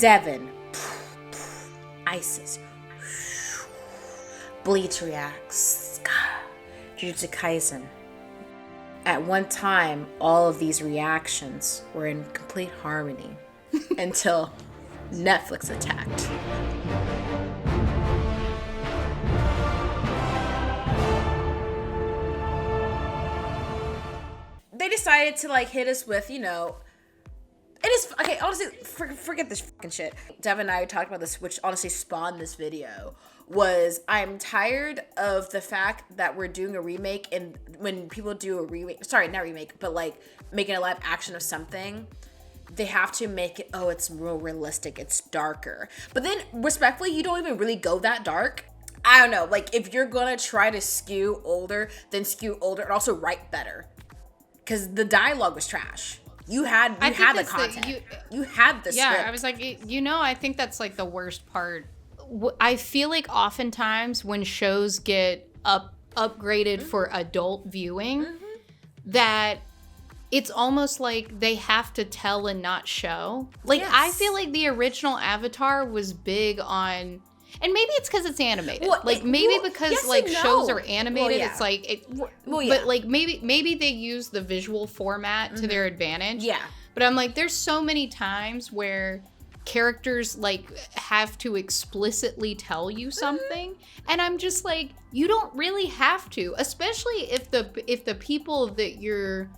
Devin. Isis. Bleach reacts. Jujutsu Kaisen. At one time, all of these reactions were in complete harmony until Netflix attacked. They decided to hit us with, it is, okay, honestly, forget this fucking shit. Devin and I talked about this, which honestly spawned this video, was I'm tired of the fact that we're doing a remake, and when people do a remake, sorry, not remake, but making a live action of something, they have to make it, it's real realistic, it's darker. But then, respectfully, you don't even really go that dark. I don't know, if you're gonna try to skew older, then skew older, and also write better. Because the dialogue was trash. You had the content. You had the script. Yeah, I was like, I think that's the worst part. I feel like oftentimes when shows get upgraded for adult viewing, that it's almost like they have to tell and not show. Yes. I feel like the original Avatar was big on, and maybe it's because it's animated. Well, shows are animated. Well, yeah. But maybe they use the visual format to their advantage. Yeah. But I'm there's so many times where characters have to explicitly tell you something, and I'm just you don't really have to, especially if the people that you're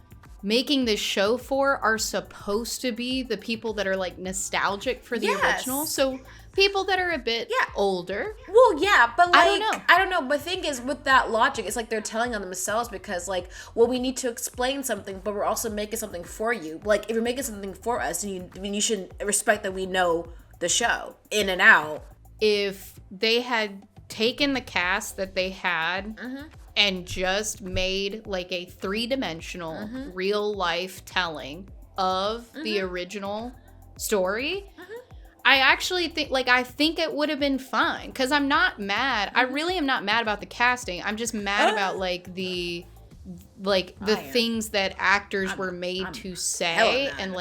making this show for are supposed to be the people that are nostalgic for the original. So people that are a bit older. Well, yeah, but I don't know. But the thing is, with that logic, it's they're telling on themselves because we need to explain something, but we're also making something for you. If you're making something for us, then you should respect that we know the show in and out. If they had taken the cast that they had and just made a 3-dimensional real life telling of the original story, I actually think I think it would have been fine, because I'm not mad. I really am not mad about the casting. I'm just mad about the things that actors were made to say, and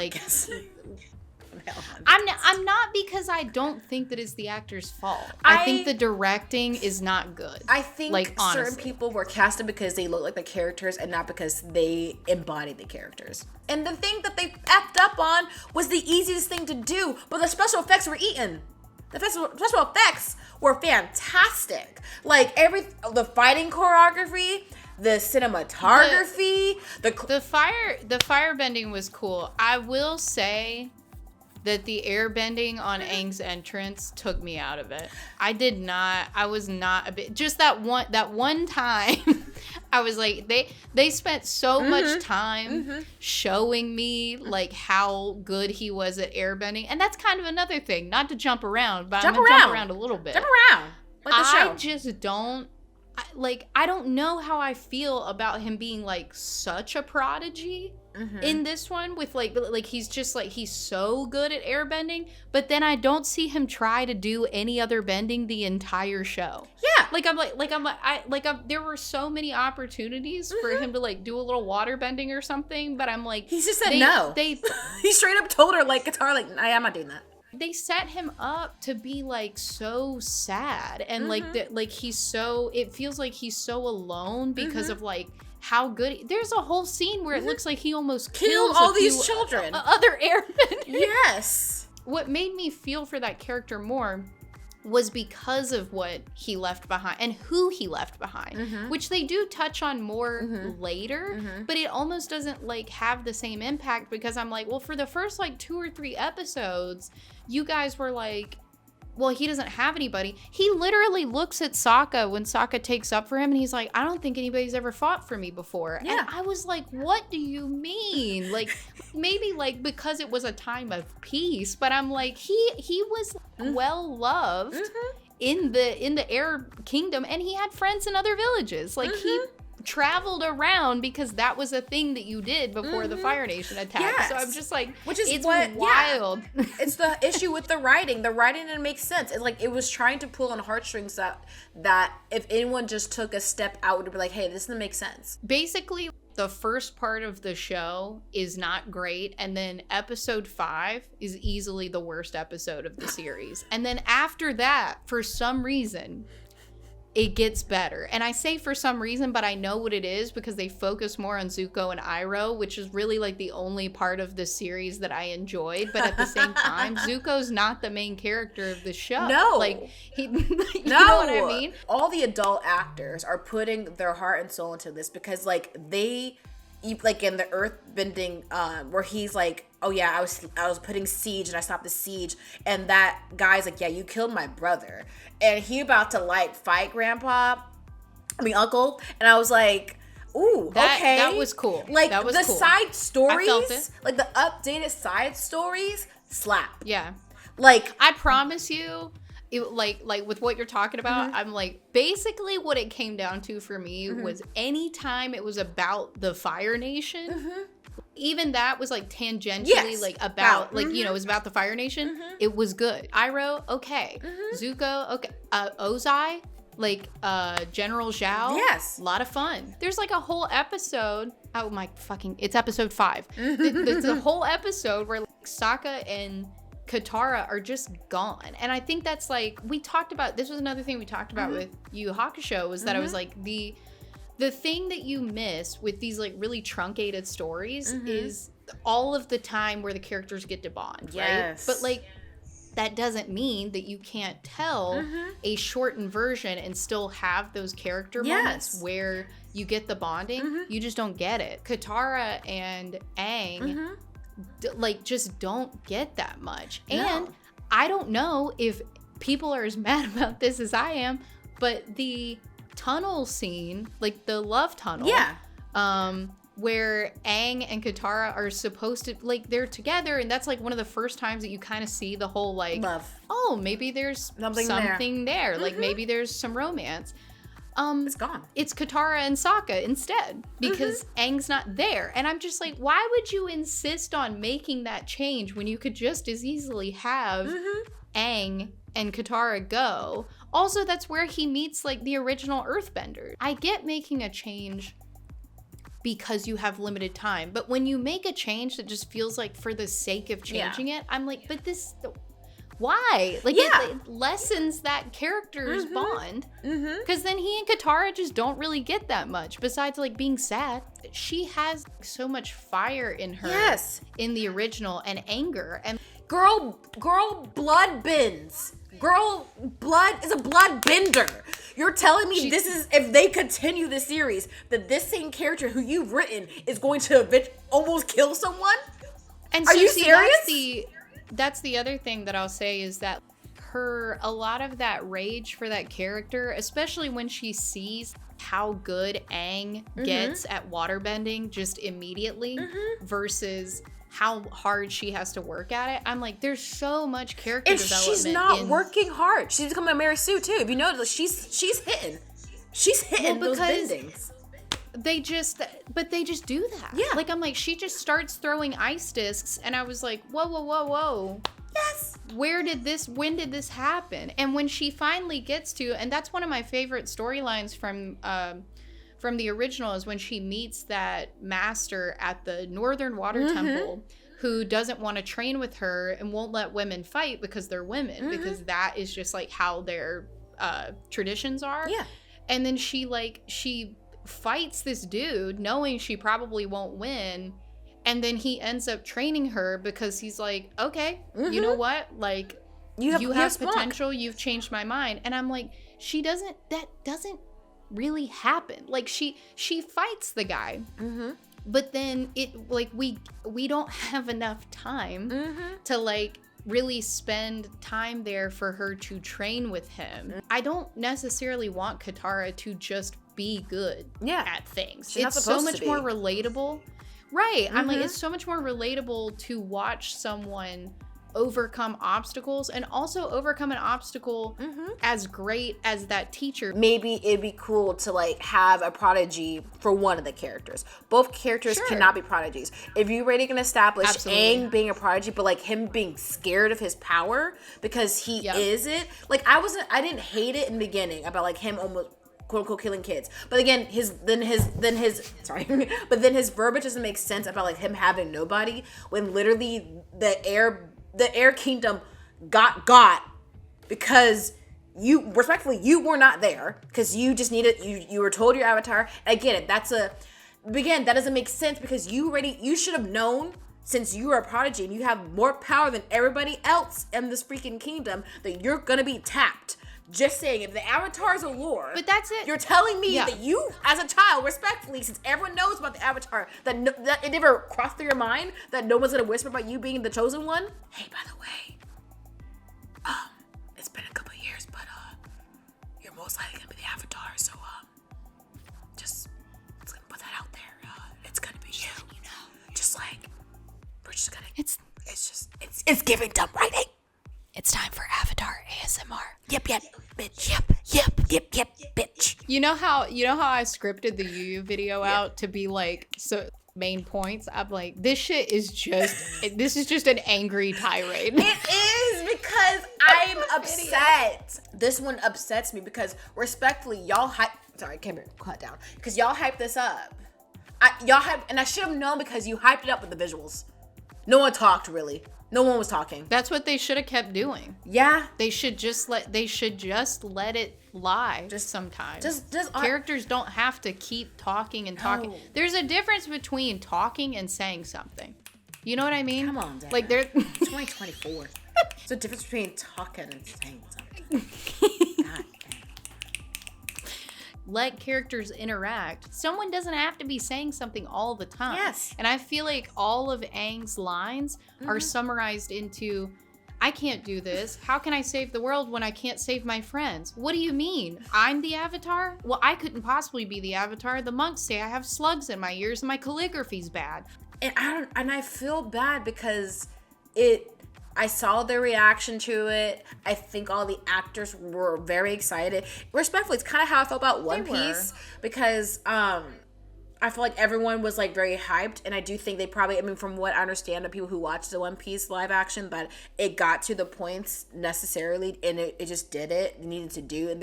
I'm not, because I don't think that it's the actor's fault. I think the directing is not good. I think certain people were casted because they look like the characters and not because they embody the characters. And the thing that they effed up on was the easiest thing to do, but the special effects were eaten. The special effects were fantastic. The fighting choreography, the cinematography, the firebending was cool. I will say that the airbending on Aang's entrance took me out of it. I was not a bit, just that one time, I was they spent so much time showing me how good he was at airbending. And that's kind of another thing, not to jump around, but I'm gonna jump around a little bit. Jump around. Like the show. I just don't, I don't know how I feel about him being such a prodigy. In this one, with he's just he's so good at airbending, but then I don't see him try to do any other bending the entire show. Yeah, there were so many opportunities for him to do a little water bending or something, but I'm he's just said no. He straight up told her guitar I'm not doing that. They set him up to be so sad, and he's so, it feels like he's so alone because of how good there's a whole scene where it looks like he almost kills all these children, other airbenders. Yes. What made me feel for that character more was because of what he left behind and who he left behind, which they do touch on more later, but it almost doesn't have the same impact, because I'm well, for the first 2 or 3 episodes, you guys were well, he doesn't have anybody. He literally looks at Sokka when Sokka takes up for him, and he's I don't think anybody's ever fought for me before. Yeah. And I was what do you mean? Maybe because it was a time of peace, but I'm he was well loved in the Air Kingdom, and he had friends in other villages. He traveled around because that was a thing that you did before the Fire Nation attacked. Yes. So I'm just which is it's wild. Yeah. It's the issue with the writing. The writing didn't make sense. It's it was trying to pull on heartstrings that if anyone just took a step out, would be hey, this doesn't make sense. Basically, the first part of the show is not great, and then episode 5 is easily the worst episode of the series. And then after that, for some reason, it gets better. And I say for some reason, but I know what it is because they focus more on Zuko and Iroh, which is really like the only part of the series that I enjoyed. But at the same time, Zuko's not the main character of the show. No. Like, you know what I mean? All the adult actors are putting their heart and soul into this because, like, they, like in the earthbending, where he's like, oh yeah, I was putting siege and I stopped the siege, and that guy's like, yeah, you killed my brother, and he about to like fight uncle, and I was like, ooh, okay, that was cool. Like that was the cool. side stories, I felt it. Like the updated side stories, slap. Yeah, like I promise you. Like with what you're talking about, I'm like, basically what it came down to for me was anytime it was about the Fire Nation, even that was like tangentially like about like, you know, it was about the Fire Nation. It was good. Iroh, okay. Zuko, okay. Ozai, like General Zhao, yes, a lot of fun. There's like a whole episode. Oh my fucking! It's episode 5. There's a whole episode where like, Sokka and Katara are just gone, and I think that's like we talked about. This was another thing we talked about with Yu Yu Hakusho was that I was like the thing that you miss with these like really truncated stories is all of the time where the characters get to bond, right? But like that doesn't mean that you can't tell a shortened version and still have those character moments where you get the bonding. You just don't get it. Katara and Aang like just don't get that much. And I don't know if people are as mad about this as I am, but the tunnel scene, like the love tunnel, where Aang and Katara are supposed to, like, they're together, and that's like one of the first times that you kind of see the whole like love. Oh, maybe there's something there. Like maybe there's some romance. It's gone. It's Katara and Sokka instead because Aang's not there. And I'm just like, why would you insist on making that change when you could just as easily have Aang and Katara go? Also, that's where he meets like the original Earthbender. I get making a change because you have limited time, but when you make a change that just feels like for the sake of changing it, I'm like, but this... Why? Like, it lessens that character's bond. Because then he and Katara just don't really get that much. Besides, like, being sad. She has so much fire in her in the original and anger. And girl blood bends. Girl blood is a blood bender. You're telling me this is, if they continue the series, that this same character who you've written is going to almost kill someone? And Are you serious? That's the other thing that I'll say is that a lot of that rage for that character, especially when she sees how good Aang gets at waterbending just immediately versus how hard she has to work at it. I'm like, there's so much character development. She's not working hard. She's becoming a Mary Sue too. If you notice, she's hitting those bendings. They just do that. Yeah. Like, I'm like, she just starts throwing ice discs, and I was like, whoa. Yes. When did this happen? And when she finally gets to, and that's one of my favorite storylines from the original, is when she meets that master at the Northern Water Temple who doesn't want to train with her and won't let women fight because they're women, because that is just like how their traditions are. Yeah. And then she fights this dude knowing she probably won't win, and then he ends up training her because he's like, okay, you know what, like, you have potential, you've changed my mind. And I'm like, that doesn't really happen. Like, she fights the guy, but then it, like, we don't have enough time to like really spend time there for her to train with him. I don't necessarily want Katara to just be good at things. It's so much more relatable. Right. I'm like, it's so much more relatable to watch someone overcome obstacles, and also overcome an obstacle as great as that teacher. Maybe it'd be cool to like have a prodigy for one of the characters. Both characters cannot be prodigies. If you're already gonna establish Aang being a prodigy, but like him being scared of his power because he is it. Like, I didn't hate it in the beginning about like him almost quote unquote killing kids. But again, then his but then his verbiage doesn't make sense about like him having nobody when literally the air kingdom got because you were not there because you just needed you were told your avatar. And I get it. That doesn't make sense because you should have known. Since you are a prodigy and you have more power than everybody else in this freaking kingdom, that you're gonna be tapped. Just saying, if the avatar's a lore, but that's it. You're telling me that you, as a child, respectfully, since everyone knows about the avatar, that it never crossed through your mind that no one's gonna whisper about you being the chosen one. Hey, by the way, it's been a couple of years, but you're most likely gonna be the avatar. So just gonna put that out there. It's gonna be you. Just like. Just gonna, it's giving dumb writing. It's time for Avatar ASMR. Yep, bitch. Yep, bitch. You know how I scripted the Yu video out to be like so main points? I'm like, this is just an angry tirade. It is because I'm upset. This one upsets me because respectfully, y'all cut down. Because y'all hyped this up. And I should have known because you hyped it up with the visuals. No one talked really. No one was talking. That's what they should have kept doing. Yeah. They should just let it lie sometimes. Just characters don't have to keep talking and talking. No. There's a difference between talking and saying something. You know what I mean? Come on, Dad. Like they're 2024. There's a difference between talking and saying something. God. Let characters interact. Someone doesn't have to be saying something all the time. Yes. And I feel like all of Aang's lines are summarized into, I can't do this. How can I save the world when I can't save my friends? What do you mean? I'm the avatar? Well, I couldn't possibly be the avatar. The monks say I have slugs in my ears and my calligraphy's bad. And I feel bad because I saw their reaction to it. I think all the actors were very excited. Respectfully, it's kind of how I felt about One Piece because I feel like everyone was like very hyped, and I do think they probably, I mean, from what I understand of people who watched the One Piece live action, that it got to the points necessarily, and it just did it needed to do. And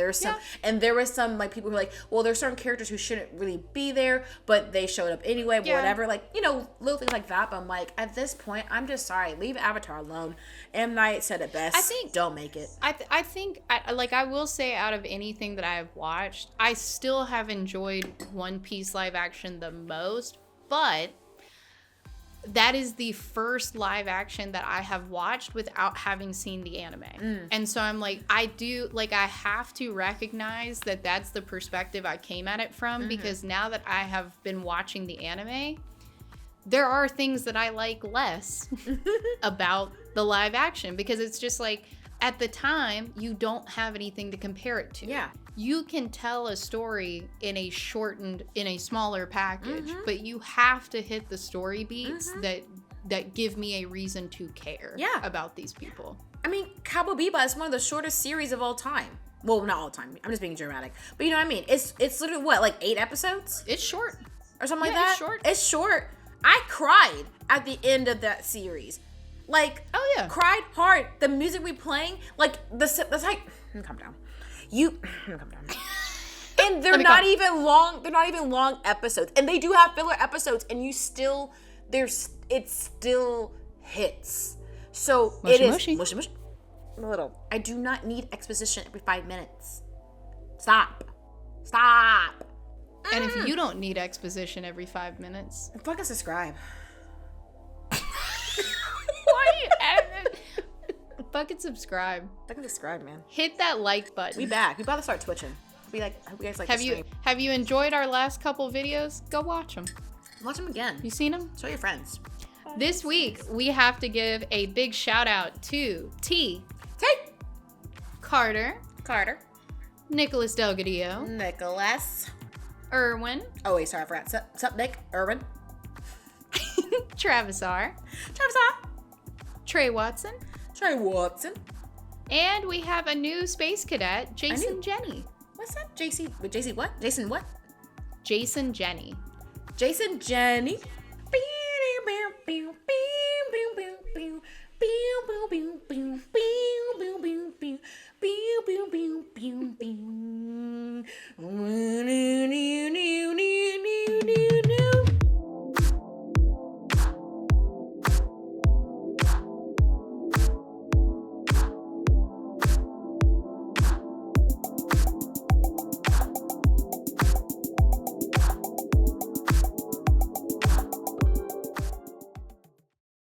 there was some like people who were like, well, there's certain characters who shouldn't really be there, but they showed up anyway, whatever, like, you know, little things like that. But I'm like, at this point, I'm just sorry, leave Avatar alone. M. Night said it best. I think don't make it. I think I will say, out of anything that I have watched, I still have enjoyed One Piece live action the most, but that is the first live action that I have watched without having seen the anime. And so I'm like, I have to recognize that that's the perspective I came at it from, because now that I have been watching the anime, there are things that I like less about the live action, because it's just like, at the time, you don't have anything to compare it to. Yeah. You can tell a story in a smaller package, but you have to hit the story beats that give me a reason to care about these people. I mean, Cowboy Bebop is one of the shortest series of all time. Well, not all time. I'm just being dramatic. But you know what I mean? It's literally, what, like 8 episodes? It's short. Or something like that? It's short. It's short. I cried at the end of that series. Like, oh yeah, cried hard. The music we playing, like, that's like, calm down. Calm down. And they're not even long episodes. And they do have filler episodes, and it still hits. So it is mushy. A little. I do not need exposition every 5 minutes. Stop. And if you don't need exposition every 5 minutes, fucking subscribe. Why are you adding it? Fucking subscribe. Fucking subscribe, man. Hit that like button. We back. We about to start twitching. I hope you guys like this stream. Have you enjoyed our last couple videos? Go watch them. Watch them again. You seen them? Show your friends. This week, we have to give a big shout out to T. Carter. Nicholas Delgadillo. Erwin. Oh, wait, sorry, I forgot. What's up, Nick? Erwin. Travis R. Trey Watson. And we have a new space cadet, Jason Jenny. What's that? JC what? Jason what? Jason Jenny. Jason Jenny.